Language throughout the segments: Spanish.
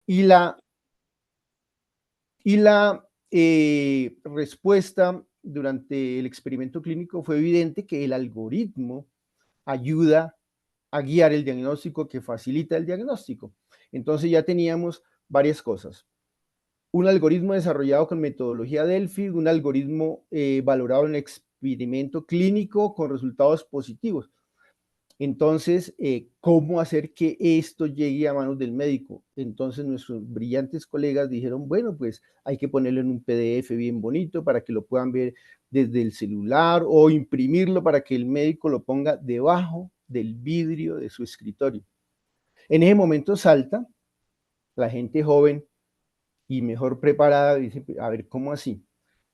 Y la respuesta durante el experimento clínico fue evidente que el algoritmo ayuda a guiar el diagnóstico, que facilita el diagnóstico. Entonces ya teníamos varias cosas. Un algoritmo desarrollado con metodología Delphi, un algoritmo valorado en experimento clínico con resultados positivos. Entonces, ¿cómo hacer que esto llegue a manos del médico? Entonces nuestros brillantes colegas dijeron, bueno, pues hay que ponerlo en un PDF bien bonito para que lo puedan ver desde el celular o imprimirlo para que el médico lo ponga debajo del vidrio de su escritorio. En ese momento salta la gente joven y mejor preparada, dice, a ver, ¿cómo así?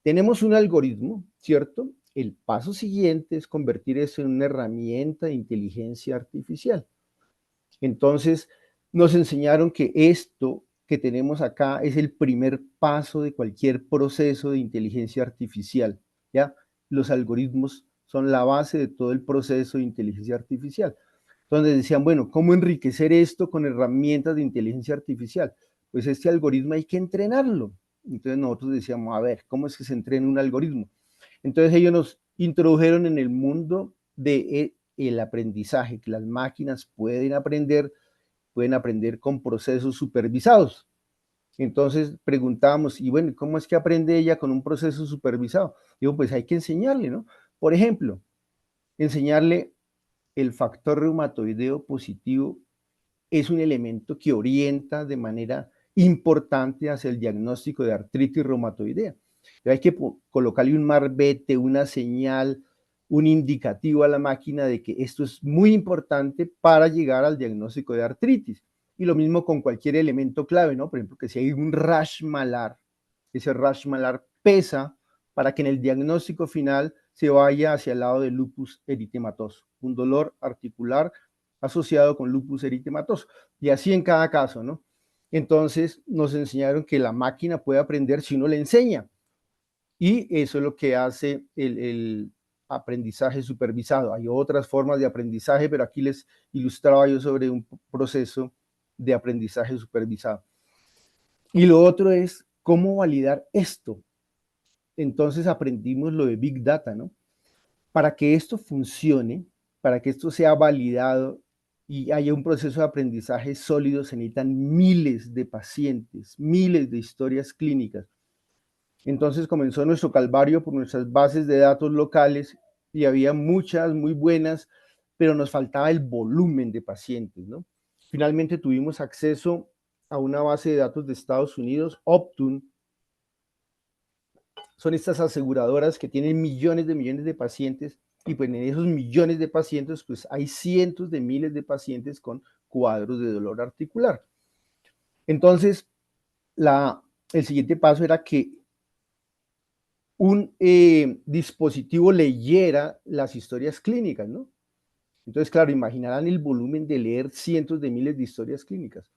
Tenemos un algoritmo, ¿cierto? El paso siguiente es convertir eso en una herramienta de inteligencia artificial. Entonces, nos enseñaron que esto que tenemos acá es el primer paso de cualquier proceso de inteligencia artificial, ¿ya? Los algoritmos son la base de todo el proceso de inteligencia artificial. Entonces decían, bueno, ¿cómo enriquecer esto con herramientas de inteligencia artificial? Pues este algoritmo hay que entrenarlo. Entonces nosotros decíamos, a ver, ¿cómo es que se entrena un algoritmo? Entonces ellos nos introdujeron en el mundo del aprendizaje, que las máquinas pueden aprender con procesos supervisados. Entonces preguntábamos, y bueno, ¿cómo es que aprende ella con un proceso supervisado? Digo, pues hay que enseñarle, ¿no? Por ejemplo, enseñarle el factor reumatoideo positivo es un elemento que orienta de manera importante hacia el diagnóstico de artritis reumatoidea. Hay que colocarle un marbete, una señal, un indicativo a la máquina de que esto es muy importante para llegar al diagnóstico de artritis. Y lo mismo con cualquier elemento clave, ¿no? Por ejemplo, que si hay un rash malar, ese rash malar pesa para que en el diagnóstico final se vaya hacia el lado del lupus eritematoso, un dolor articular asociado con lupus eritematoso. Y así en cada caso, ¿no? Entonces nos enseñaron que la máquina puede aprender si uno le enseña. Y eso es lo que hace el aprendizaje supervisado. Hay otras formas de aprendizaje, pero aquí les ilustraba yo sobre un proceso de aprendizaje supervisado. Y lo otro es cómo validar esto. Entonces aprendimos lo de Big Data, ¿no? Para que esto funcione, para que esto sea validado y haya un proceso de aprendizaje sólido, se necesitan miles de pacientes, miles de historias clínicas. Entonces comenzó nuestro calvario por nuestras bases de datos locales y había muchas muy buenas, pero nos faltaba el volumen de pacientes, ¿no? Finalmente tuvimos acceso a una base de datos de Estados Unidos, Optune. Son estas aseguradoras que tienen millones de pacientes y pues en esos millones de pacientes pues hay cientos de miles de pacientes con cuadros de dolor articular. Entonces, el siguiente paso era que un dispositivo leyera las historias clínicas, ¿no? Entonces, claro, imaginarán el volumen de leer cientos de miles de historias clínicas.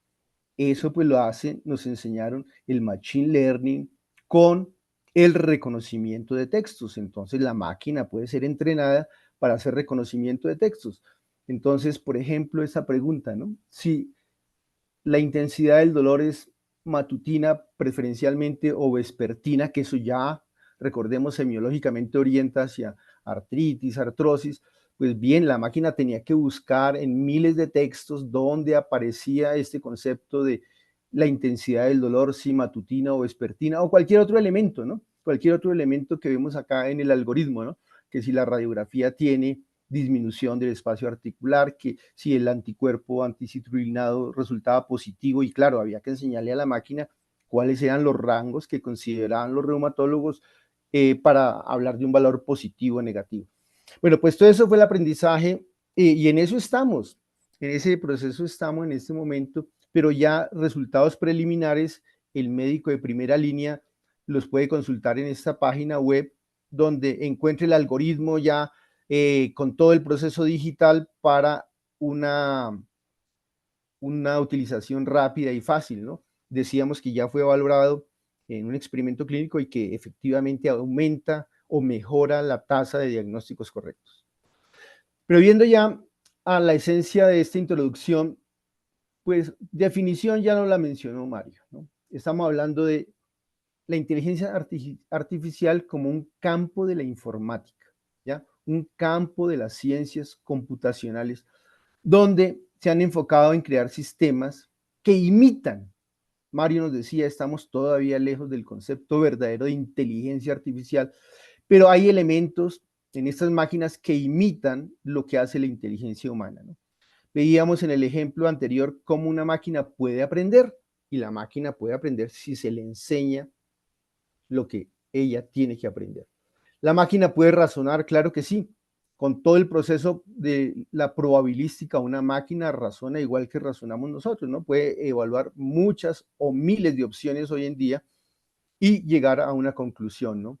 Eso pues lo hacen, nos enseñaron el Machine Learning con el reconocimiento de textos. Entonces la máquina puede ser entrenada para hacer reconocimiento de textos. Entonces, por ejemplo, esa pregunta, ¿no? Si la intensidad del dolor es matutina preferencialmente o vespertina, que eso ya, recordemos, semiológicamente orienta hacia artritis, artrosis, pues bien, la máquina tenía que buscar en miles de textos donde aparecía este concepto de la intensidad del dolor, si matutina o vespertina, o cualquier otro elemento, ¿no? Cualquier otro elemento que vemos acá en el algoritmo, ¿no? Que si la radiografía tiene disminución del espacio articular, que si el anticuerpo anticitrulinado resultaba positivo, y claro, había que enseñarle a la máquina cuáles eran los rangos que consideraban los reumatólogos para hablar de un valor positivo o negativo. Bueno, pues todo eso fue el aprendizaje y en eso estamos, en ese proceso estamos en este momento, pero ya resultados preliminares, el médico de primera línea los puede consultar en esta página web donde encuentre el algoritmo ya con todo el proceso digital para una utilización rápida y fácil, ¿no? Decíamos que ya fue valorado en un experimento clínico y que efectivamente aumenta o mejora la tasa de diagnósticos correctos. Pero viendo ya a la esencia de esta introducción, Pues definición ya no la mencionó Mario, ¿no? Estamos hablando de la inteligencia artificial como un campo de la informática, ¿ya? Un campo de las ciencias computacionales, donde se han enfocado en crear sistemas que imitan. Mario nos decía, estamos todavía lejos del concepto verdadero de inteligencia artificial, pero hay elementos en estas máquinas que imitan lo que hace la inteligencia humana, ¿no? Veíamos en el ejemplo anterior cómo una máquina puede aprender, y la máquina puede aprender si se le enseña lo que ella tiene que aprender. La máquina puede razonar, claro que sí. Con todo el proceso de la probabilística, una máquina razona igual que razonamos nosotros, ¿no? Puede evaluar muchas o miles de opciones hoy en día y llegar a una conclusión, ¿no?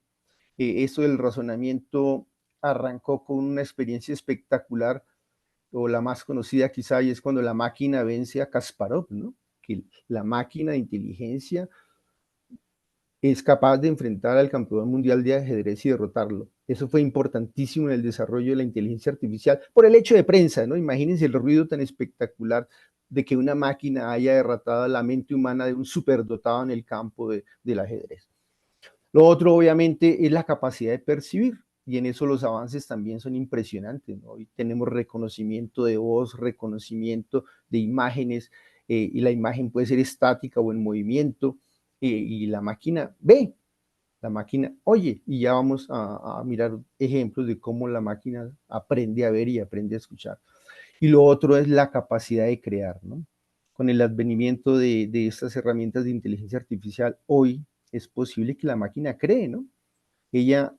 Eso del razonamiento arrancó con una experiencia espectacular, o la más conocida quizá, y es cuando la máquina vence a Kasparov, ¿no? Que la máquina de inteligencia es capaz de enfrentar al campeón mundial de ajedrez y derrotarlo. Eso fue importantísimo en el desarrollo de la inteligencia artificial por el hecho de prensa, ¿no? Imagínense el ruido tan espectacular de que una máquina haya derrotado a la mente humana de un superdotado en el campo del ajedrez. Lo otro, obviamente, es la capacidad de percibir, y en eso los avances también son impresionantes, ¿no? Hoy tenemos reconocimiento de voz, reconocimiento de imágenes, y la imagen puede ser estática o en movimiento, y la máquina ve, la máquina oye, y ya vamos a mirar ejemplos de cómo la máquina aprende a ver y aprende a escuchar. Y lo otro es la capacidad de crear, ¿no? Con el advenimiento de estas herramientas de inteligencia artificial, hoy es posible que la máquina cree, ¿no? Ella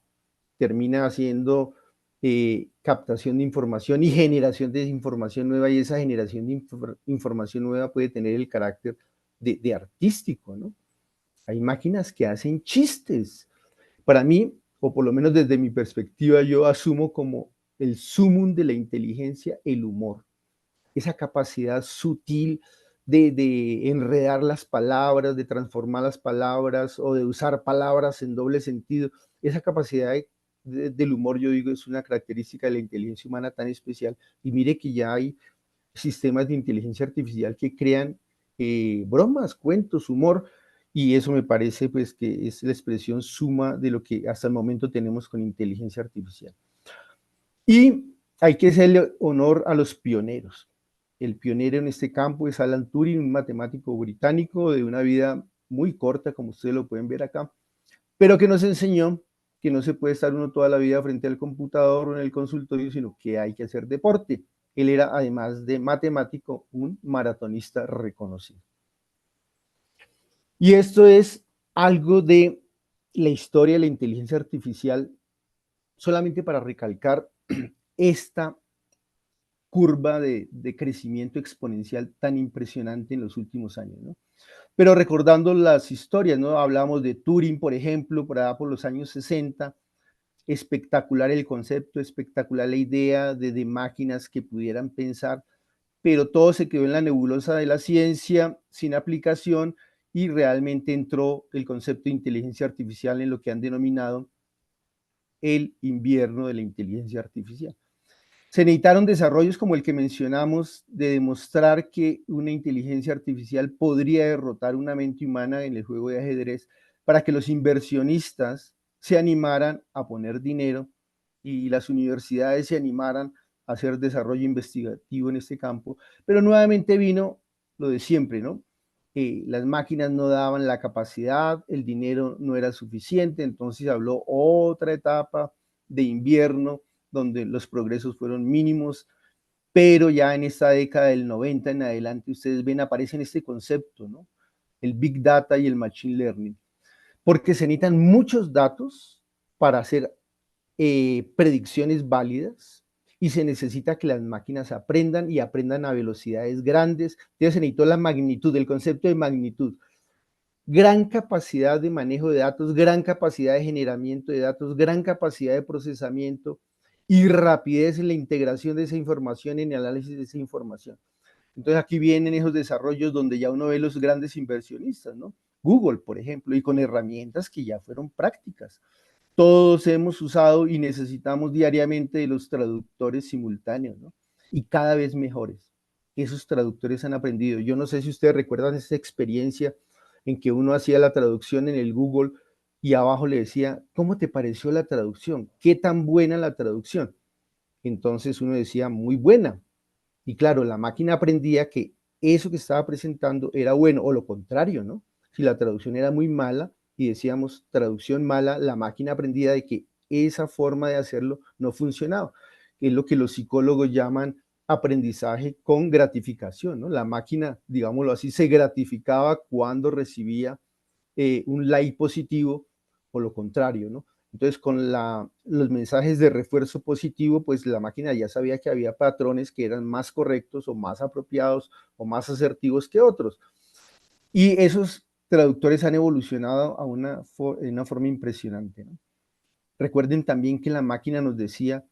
termina haciendo captación de información y generación de información nueva, y esa generación de información nueva puede tener el carácter de artístico, ¿no? Hay máquinas que hacen chistes. Para mí, o por lo menos desde mi perspectiva, yo asumo como el sumum de la inteligencia el humor, esa capacidad sutil de enredar las palabras, de transformar las palabras o de usar palabras en doble sentido. Esa capacidad del humor, yo digo, es una característica de la inteligencia humana tan especial. Y mire que ya hay sistemas de inteligencia artificial que crean bromas, cuentos, humor, y eso me parece pues que es la expresión suma de lo que hasta el momento tenemos con inteligencia artificial. Y hay que hacerle honor a los pioneros. El pionero en este campo es Alan Turing, un matemático británico de una vida muy corta, como ustedes lo pueden ver acá, pero que nos enseñó que no se puede estar uno toda la vida frente al computador o en el consultorio, sino que hay que hacer deporte. Él era, además de matemático, un maratonista reconocido. Y esto es algo de la historia de la inteligencia artificial, solamente para recalcar esta curva de crecimiento exponencial tan impresionante en los últimos años, ¿no? Pero recordando las historias, ¿no? Hablamos de Turing, por ejemplo, por allá por los años 60, espectacular el concepto, espectacular la idea de máquinas que pudieran pensar, pero todo se quedó en la nebulosa de la ciencia, sin aplicación, y realmente entró el concepto de inteligencia artificial en lo que han denominado el invierno de la inteligencia artificial. Se necesitaron desarrollos como el que mencionamos, de demostrar que una inteligencia artificial podría derrotar una mente humana en el juego de ajedrez, para que los inversionistas se animaran a poner dinero y las universidades se animaran a hacer desarrollo investigativo en este campo. Pero nuevamente vino lo de siempre, ¿no? Las máquinas no daban la capacidad, el dinero no era suficiente, entonces habló otra etapa de invierno donde los progresos fueron mínimos, pero ya en esta década del 90 en adelante ustedes ven, aparecen este concepto, ¿no? El Big Data y el Machine Learning, porque se necesitan muchos datos para hacer predicciones válidas, y se necesita que las máquinas aprendan y aprendan a velocidades grandes. Entonces se necesitó la magnitud, el concepto de magnitud, gran capacidad de manejo de datos, gran capacidad de generamiento de datos, gran capacidad de procesamiento y rapidez en la integración de esa información, en el análisis de esa información. Entonces aquí vienen esos desarrollos donde ya uno ve los grandes inversionistas, ¿no? Google, por ejemplo, y con herramientas que ya fueron prácticas. Todos hemos usado y necesitamos diariamente de los traductores simultáneos, ¿no? Y cada vez mejores. esos traductores han aprendido. Yo no sé si ustedes recuerdan esa experiencia en que uno hacía la traducción en el Google y abajo le decía, ¿cómo te pareció la traducción? ¿Qué tan buena la traducción? Entonces uno decía, muy buena. Y claro, la máquina aprendía que eso que estaba presentando era bueno, o lo contrario, ¿no? Si la traducción era muy mala y decíamos traducción mala, la máquina aprendía de que esa forma de hacerlo no funcionaba, que es lo que los psicólogos llaman aprendizaje con gratificación, ¿no? La máquina, digámoslo así, se gratificaba cuando recibía un like positivo o lo contrario, ¿no? Entonces, con los mensajes de refuerzo positivo, pues la máquina ya sabía que había patrones que eran más correctos o más apropiados o más asertivos que otros. Y esos traductores han evolucionado en una forma impresionante, ¿no? Recuerden también que la máquina nos decía,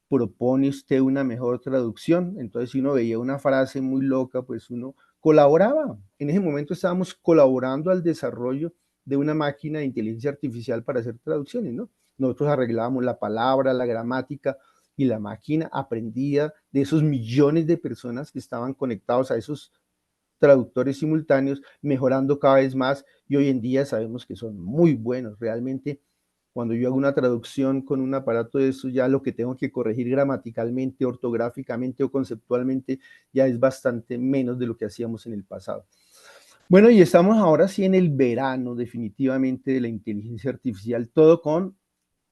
propone usted una mejor traducción. Entonces, si uno veía una frase muy loca, pues uno colaboraba. En ese momento estábamos colaborando al desarrollo de una máquina de inteligencia artificial para hacer traducciones, ¿no? Nosotros arreglábamos la palabra, la gramática, y la máquina aprendía de esos millones de personas que estaban conectados a esos traductores simultáneos, mejorando cada vez más, y hoy en día sabemos que son muy buenos. Realmente, cuando yo hago una traducción con un aparato de eso, ya lo que tengo que corregir gramaticalmente, ortográficamente o conceptualmente ya es bastante menos de lo que hacíamos en el pasado. Bueno, y estamos ahora sí en el verano definitivamente de la inteligencia artificial, todo con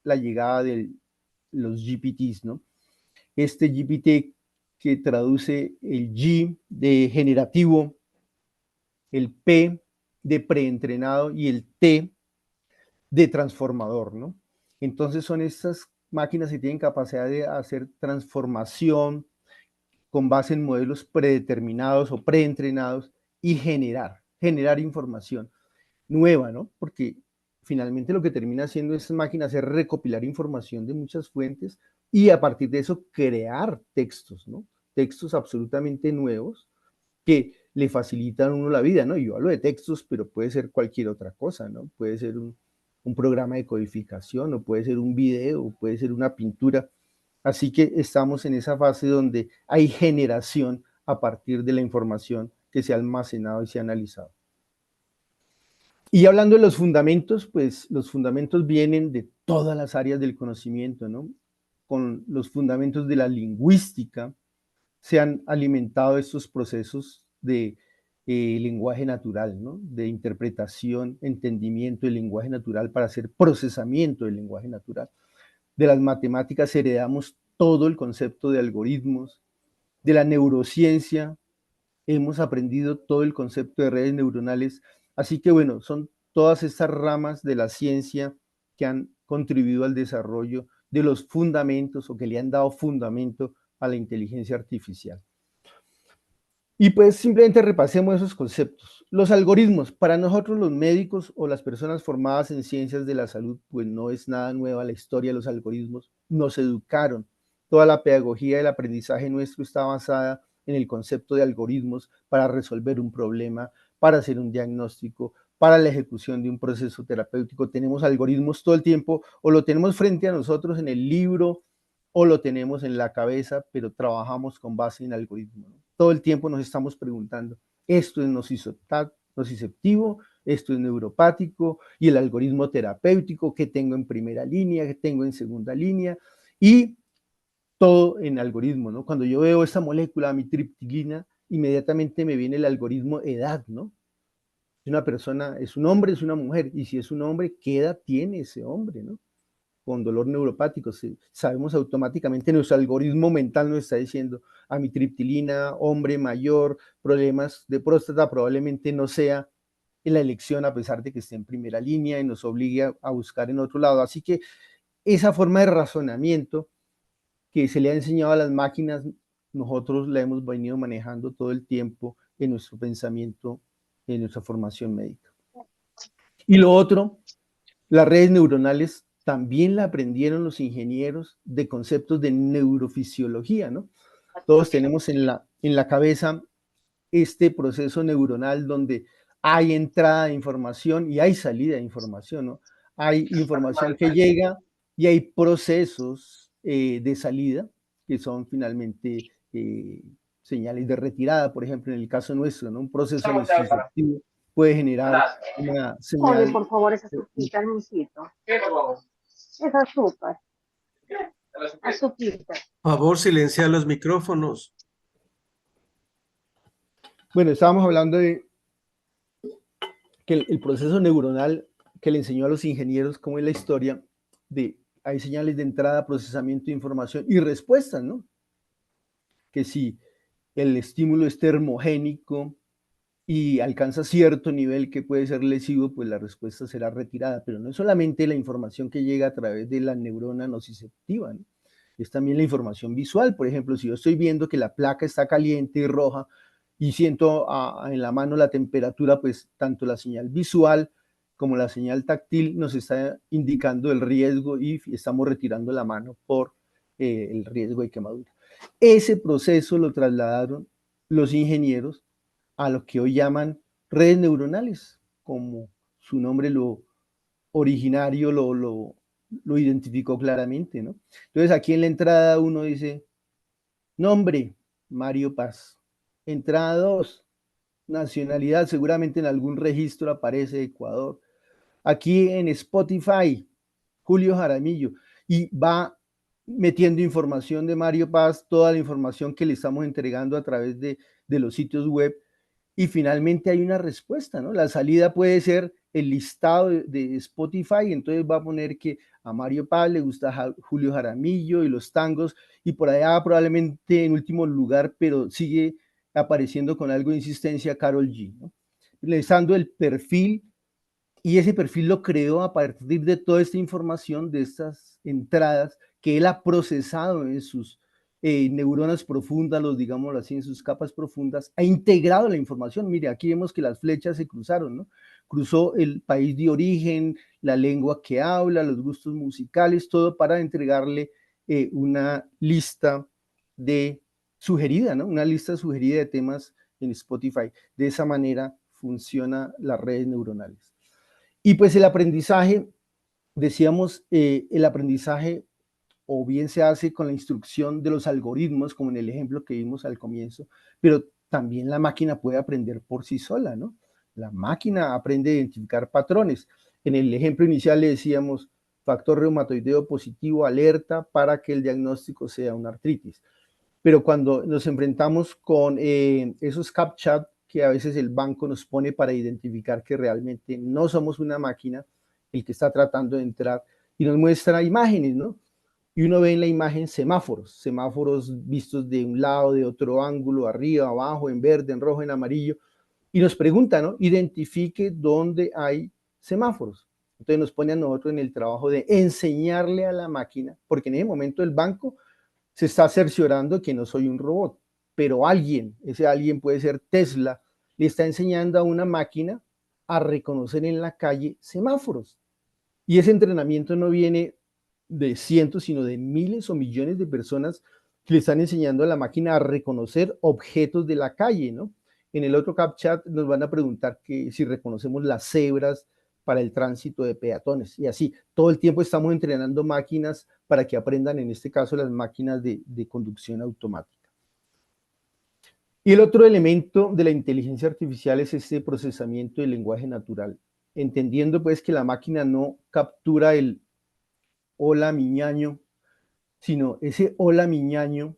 la llegada de los GPTs, ¿no? Este GPT que traduce el G de generativo, el P de preentrenado y el T de transformador, ¿no? Entonces son estas máquinas que tienen capacidad de hacer transformación con base en modelos predeterminados o preentrenados y generar información nueva, ¿no? Porque finalmente lo que termina haciendo estas máquinas es recopilar información de muchas fuentes y a partir de eso crear textos, ¿no? Textos absolutamente nuevos que le facilitan a uno la vida, ¿no? Yo hablo de textos, pero puede ser cualquier otra cosa, ¿no? Puede ser un programa de codificación, o puede ser un video, o puede ser una pintura. Así que estamos en esa fase donde hay generación a partir de la información que se ha almacenado y se ha analizado. Y hablando de los fundamentos, pues los fundamentos vienen de todas las áreas del conocimiento, ¿no? Con los fundamentos de la lingüística se han alimentado estos procesos de lenguaje natural, ¿no? De interpretación, entendimiento del lenguaje natural para hacer procesamiento del lenguaje natural. De las matemáticas heredamos todo el concepto de algoritmos, de la neurociencia hemos aprendido todo el concepto de redes neuronales. Así que bueno, son todas estas ramas de la ciencia que han contribuido al desarrollo de los fundamentos o que le han dado fundamento a la inteligencia artificial. Y pues simplemente repasemos esos conceptos. Los algoritmos, para nosotros los médicos o las personas formadas en ciencias de la salud, pues no es nada nueva la historia de los algoritmos. Nos educaron. Toda la pedagogía del aprendizaje nuestro está basada en el concepto de algoritmos para resolver un problema, para hacer un diagnóstico, para la ejecución de un proceso terapéutico. Tenemos algoritmos todo el tiempo o lo tenemos frente a nosotros en el libro o lo tenemos en la cabeza, pero trabajamos con base en algoritmos, ¿no? Todo el tiempo nos estamos preguntando, esto es nociceptivo, esto es neuropático, y el algoritmo terapéutico, ¿qué tengo en primera línea, qué tengo en segunda línea? Y todo en algoritmo, ¿no? Cuando yo veo esta molécula, amitriptilina, inmediatamente me viene el algoritmo edad, ¿no? Es una persona, es un hombre, es una mujer, y si es un hombre, ¿qué edad tiene ese hombre, no? Con dolor neuropático, sabemos automáticamente, nuestro algoritmo mental nos está diciendo amitriptilina, hombre mayor, problemas de próstata, probablemente no sea en la elección a pesar de que esté en primera línea y nos obliga a buscar en otro lado. Así que esa forma de razonamiento que se le ha enseñado a las máquinas, nosotros la hemos venido manejando todo el tiempo en nuestro pensamiento, en nuestra formación médica. Y lo otro, las redes neuronales también la aprendieron los ingenieros de conceptos de neurofisiología, ¿no? Todos tenemos en la cabeza este proceso neuronal donde hay entrada de información y hay salida de información, ¿no? Hay información que llega y hay procesos de salida que son finalmente señales de retirada, por ejemplo, en el caso nuestro, ¿no? Un proceso desusceptivo puede generar una Pone, señal. por favor, esa sopita, Luisito. Esa sopa, la sopita. Por favor, silenciar los micrófonos. Bueno, estábamos hablando de que el proceso neuronal que le enseñó a los ingenieros, cómo es la historia de, hay señales de entrada, procesamiento de información y respuestas, ¿no? Que si el estímulo es termogénico y alcanza cierto nivel que puede ser lesivo, pues la respuesta será retirada. Pero no es solamente la información que llega a través de la neurona nociceptiva, ¿no? Es también la información visual. Por ejemplo, si yo estoy viendo que la placa está caliente y roja y siento en la mano la temperatura, pues tanto la señal visual como la señal táctil nos está indicando el riesgo y estamos retirando la mano por el riesgo de quemadura. Ese proceso lo trasladaron los ingenieros a lo que hoy llaman redes neuronales, como su nombre lo originario lo identificó claramente, ¿no? Entonces aquí en la entrada uno dice, nombre, Mario Paz. Entrada 2, nacionalidad, seguramente en algún registro aparece Ecuador. Aquí en Spotify, Julio Jaramillo, y va metiendo información de Mario Paz, toda la información que le estamos entregando a través de los sitios web, y finalmente hay una respuesta, ¿no? La salida puede ser el listado de Spotify, entonces va a poner que a Mario Paz le gusta Julio Jaramillo y los tangos, y por allá probablemente en último lugar, pero sigue apareciendo con algo de insistencia Karol G, ¿no? Les dando el perfil, y ese perfil lo creó a partir de toda esta información, de estas entradas que él ha procesado en sus neuronas profundas, los digámoslo así, en sus capas profundas, ha integrado la información. Mire, aquí vemos que las flechas se cruzaron, ¿no? Cruzó el país de origen, la lengua que habla, los gustos musicales, todo para entregarle una lista de sugerida, ¿no? Una lista sugerida de temas en Spotify. De esa manera funcionan las redes neuronales. Y pues el aprendizaje, decíamos, el aprendizaje o bien se hace con la instrucción de los algoritmos, como en el ejemplo que vimos al comienzo, pero también la máquina puede aprender por sí sola, ¿no? La máquina aprende a identificar patrones. En el ejemplo inicial le decíamos factor reumatoideo positivo, alerta para que el diagnóstico sea una artritis. Pero cuando nos enfrentamos con esos CAPTCHA que a veces el banco nos pone para identificar que realmente no somos una máquina, el que está tratando de entrar, y nos muestra imágenes, ¿no? Y uno ve en la imagen semáforos vistos de un lado, de otro ángulo, arriba, abajo, en verde, en rojo, en amarillo, y nos pregunta, ¿no? Identifique dónde hay semáforos. Entonces nos pone a nosotros en el trabajo de enseñarle a la máquina, porque en ese momento el banco se está cerciorando que no soy un robot, pero alguien, ese alguien puede ser Tesla, le está enseñando a una máquina a reconocer en la calle semáforos. Y ese entrenamiento no viene de cientos, sino de miles o millones de personas que le están enseñando a la máquina a reconocer objetos de la calle, ¿no? En el otro CapChat nos van a preguntar que si reconocemos las cebras para el tránsito de peatones y así. Todo el tiempo estamos entrenando máquinas para que aprendan, en este caso, las máquinas de conducción automática. Y el otro elemento de la inteligencia artificial es este procesamiento del lenguaje natural, entendiendo pues que la máquina no captura el hola miñaño, sino ese hola miñaño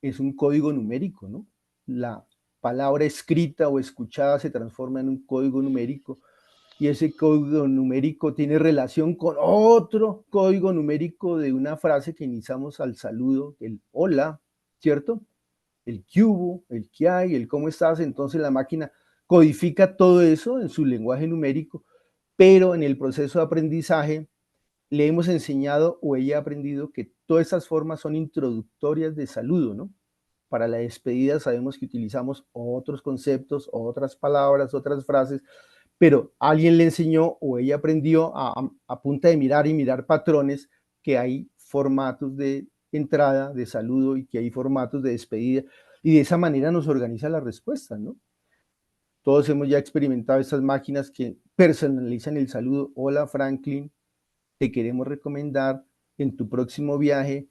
es un código numérico, ¿no? La palabra escrita o escuchada se transforma en un código numérico y ese código numérico tiene relación con otro código numérico de una frase que iniciamos al saludo, el hola, ¿cierto? El qué hubo, el qué hay, el cómo estás. Entonces la máquina codifica todo eso en su lenguaje numérico, pero en el proceso de aprendizaje le hemos enseñado o ella ha aprendido que todas estas formas son introductorias de saludo, ¿no? Para la despedida sabemos que utilizamos otros conceptos, otras palabras, otras frases, pero alguien le enseñó o ella aprendió a punta de mirar y mirar patrones que hay formatos de entrada, de saludo y que hay formatos de despedida y de esa manera nos organiza la respuesta, ¿no? Todos hemos ya experimentado estas máquinas que personalizan el saludo. Hola Franklin, te queremos recomendar en tu próximo viaje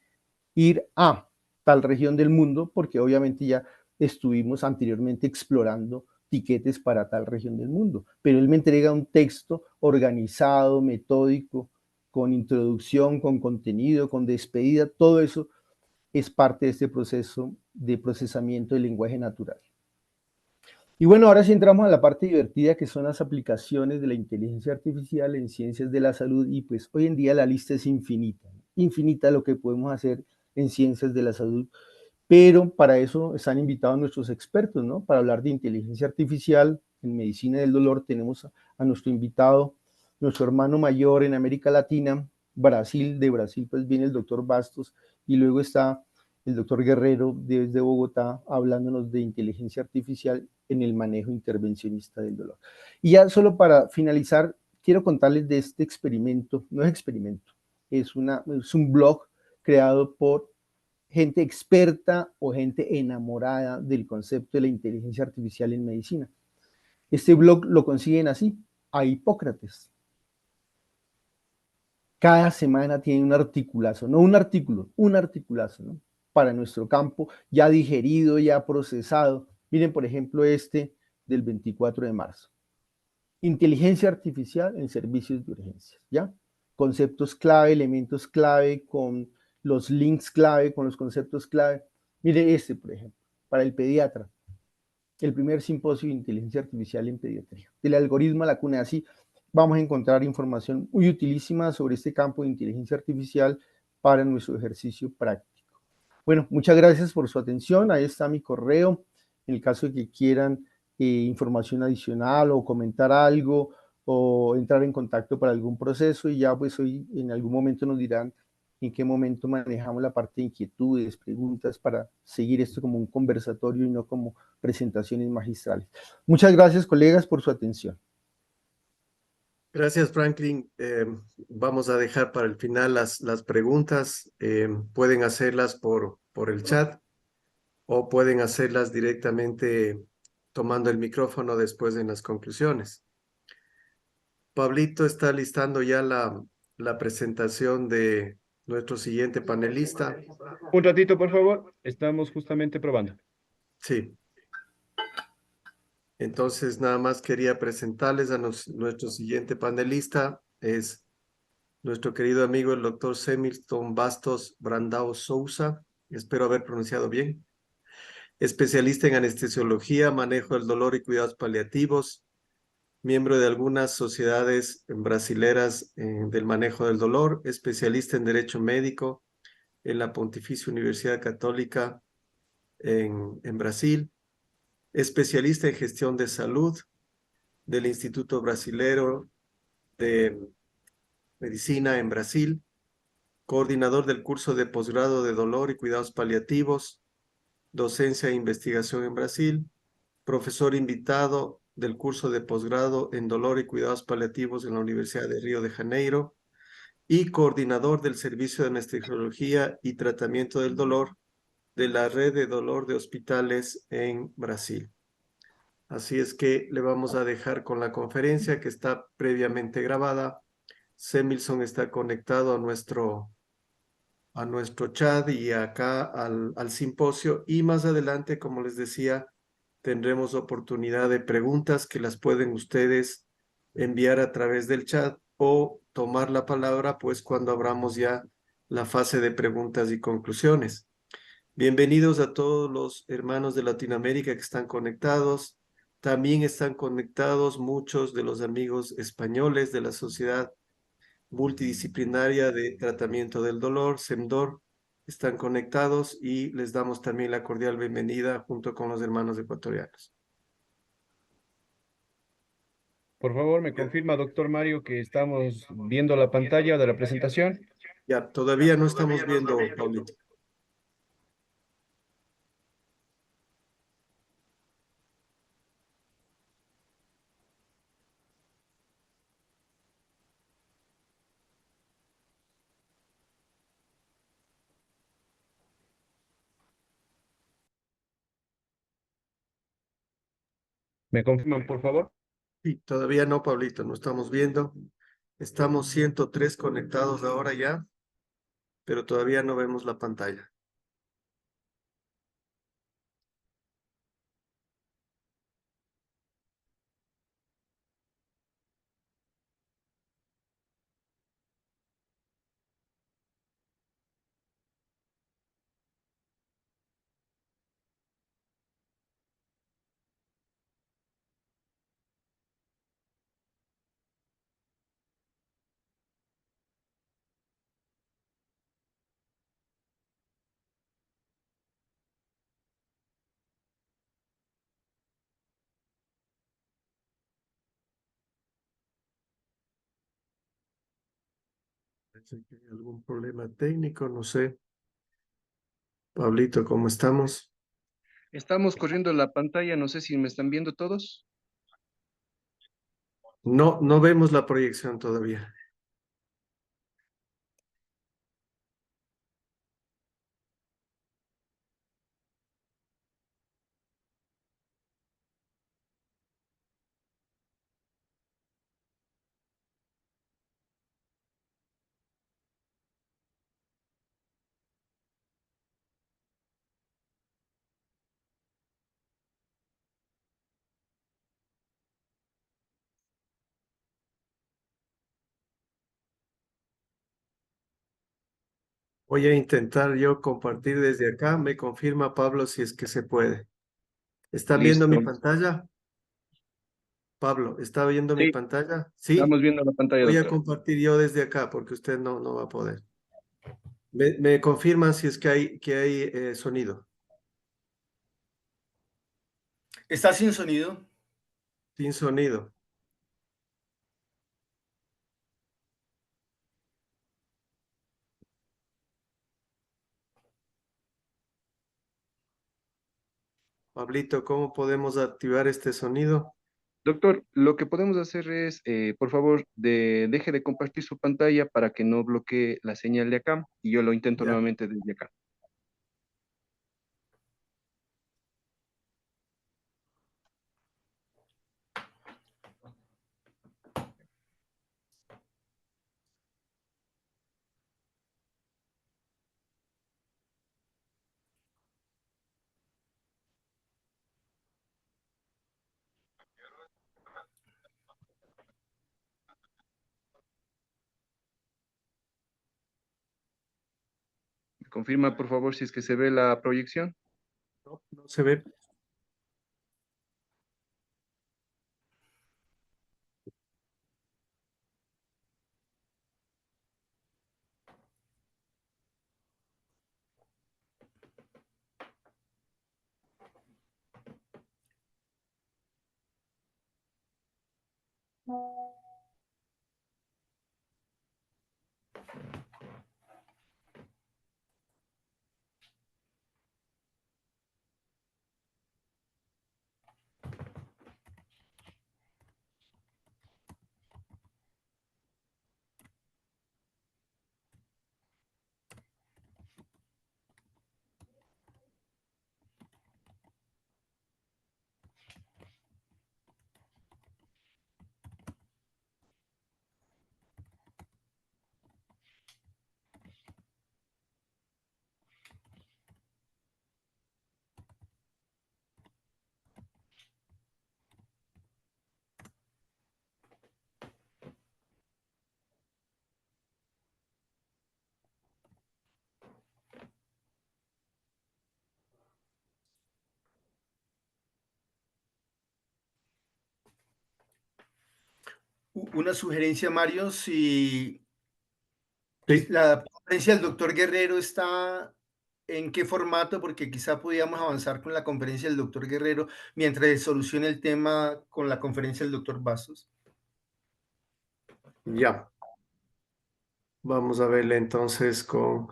ir a tal región del mundo, porque obviamente ya estuvimos anteriormente explorando tiquetes para tal región del mundo, pero él me entrega un texto organizado, metódico, con introducción, con contenido, con despedida, todo eso es parte de este proceso de procesamiento del lenguaje natural. Y bueno, ahora sí entramos a la parte divertida, que son las aplicaciones de la inteligencia artificial en ciencias de la salud, y pues hoy en día la lista es infinita, infinita lo que podemos hacer en ciencias de la salud, pero para eso están invitados nuestros expertos, ¿no? Para hablar de inteligencia artificial en medicina del dolor tenemos a nuestro invitado, nuestro hermano mayor en América Latina, Brasil, de Brasil pues viene el doctor Bastos, y luego está el doctor Guerrero desde Bogotá hablándonos de inteligencia artificial en el manejo intervencionista del dolor. Y ya solo para finalizar, quiero contarles de este experimento, no es experimento, es un blog creado por gente experta o gente enamorada del concepto de la inteligencia artificial en medicina. Este blog lo consiguen así, a Hipócrates. Cada semana tiene un articulazo, no un artículo, un articulazo, ¿no? Para nuestro campo, ya digerido, ya procesado. Miren, por ejemplo, este del 24 de marzo. Inteligencia artificial en servicios de urgencias, ¿ya? Conceptos clave, elementos clave, con los links clave, con los conceptos clave. Mire este, por ejemplo, para el pediatra. El primer simposio de inteligencia artificial en pediatría. Del algoritmo a la cuna, así vamos a encontrar información muy utilísima sobre este campo de inteligencia artificial para nuestro ejercicio práctico. Bueno, muchas gracias por su atención. Ahí está mi correo. En el caso de que quieran información adicional o comentar algo o entrar en contacto para algún proceso, y ya pues hoy en algún momento nos dirán en qué momento manejamos la parte de inquietudes, preguntas, para seguir esto como un conversatorio y no como presentaciones magistrales. Muchas gracias, colegas, por su atención. Gracias, Franklin. Vamos a dejar para el final las preguntas. Pueden hacerlas por el chat o pueden hacerlas directamente tomando el micrófono después en las conclusiones. Pablito está listando ya la presentación de nuestro siguiente panelista. Un ratito, por favor. Estamos justamente probando. Sí. Entonces, nada más quería presentarles a nuestro siguiente panelista. Es nuestro querido amigo, el doctor Semilton Bastos Brandao Sousa. Espero haber pronunciado bien. Especialista en anestesiología, manejo del dolor y cuidados paliativos. Miembro de algunas sociedades brasileras del manejo del dolor. Especialista en derecho médico en la Pontificia Universidad Católica en Brasil. Especialista en gestión de salud del Instituto Brasilero de Medicina en Brasil, coordinador del curso de posgrado de dolor y cuidados paliativos, docencia e investigación en Brasil, profesor invitado del curso de posgrado en dolor y cuidados paliativos en la Universidad de Río de Janeiro y coordinador del servicio de anestesiología y tratamiento del dolor de la red de dolor de hospitales en Brasil. Así es que le vamos a dejar con la conferencia que está previamente grabada. Semilson está conectado a nuestro chat y acá al simposio, y más adelante, como les decía, tendremos oportunidad de preguntas que las pueden ustedes enviar a través del chat o tomar la palabra pues cuando abramos ya la fase de preguntas y conclusiones. Bienvenidos a todos los hermanos de Latinoamérica que están conectados. También están conectados muchos de los amigos españoles de la Sociedad Multidisciplinaria de Tratamiento del Dolor, SEMDOR. Están conectados y les damos también la cordial bienvenida junto con los hermanos ecuatorianos. Por favor, me confirma, doctor Mario, que estamos viendo la pantalla de la presentación. Ya, todavía no estamos viendo, Paulito. ¿Me confirman, por favor? Sí, todavía no, Pablito, no estamos viendo. Estamos 103 conectados ahora ya, pero todavía no vemos la pantalla. Parece que hay algún problema técnico, no sé. Pablito, ¿cómo estamos? Estamos corriendo la pantalla, no sé si me están viendo todos. No, no vemos la proyección todavía. Voy a intentar yo compartir desde acá. Me confirma Pablo si es que se puede. ¿Está viendo mi Listo. pantalla? Pablo, ¿está viendo mi Sí, pantalla? estamos Sí. viendo la pantalla, Voy a doctor. compartir yo desde acá porque usted no va a poder. Me confirman si es que hay sonido. ¿Está sin sonido? Sin sonido. Pablito, ¿cómo podemos activar este sonido? Doctor, lo que podemos hacer es, por favor, deje de compartir su pantalla para que no bloquee la señal de acá y yo lo intento Ya. nuevamente desde acá. ¿Me confirma, por favor, si es que se ve la proyección? No, no se ve. Una sugerencia, Mario, si Sí, la conferencia del doctor Guerrero está en qué formato, porque quizá podíamos avanzar con la conferencia del doctor Guerrero mientras se solucione el tema con la conferencia del doctor Bastos. ya. Vamos a verle entonces con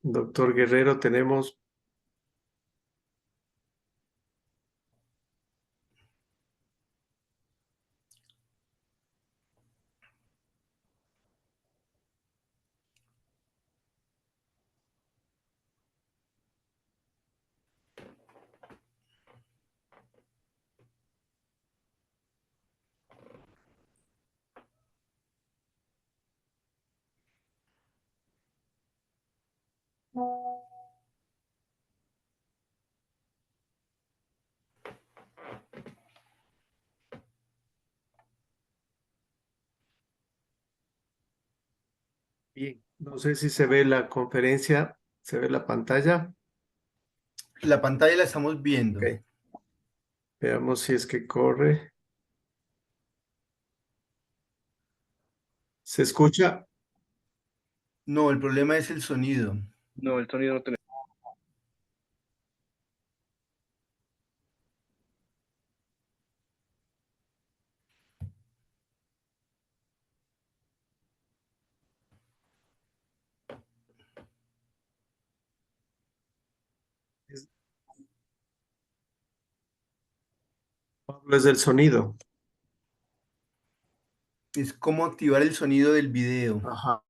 doctor Guerrero. Tenemos. Bien, no sé si se ve la conferencia, se ve la pantalla. La pantalla la estamos viendo. Ok, veamos si es que corre. ¿Se escucha? No, el problema es el sonido. No, el sonido no tiene. Es del sonido. Es cómo activar el sonido del video. Ajá.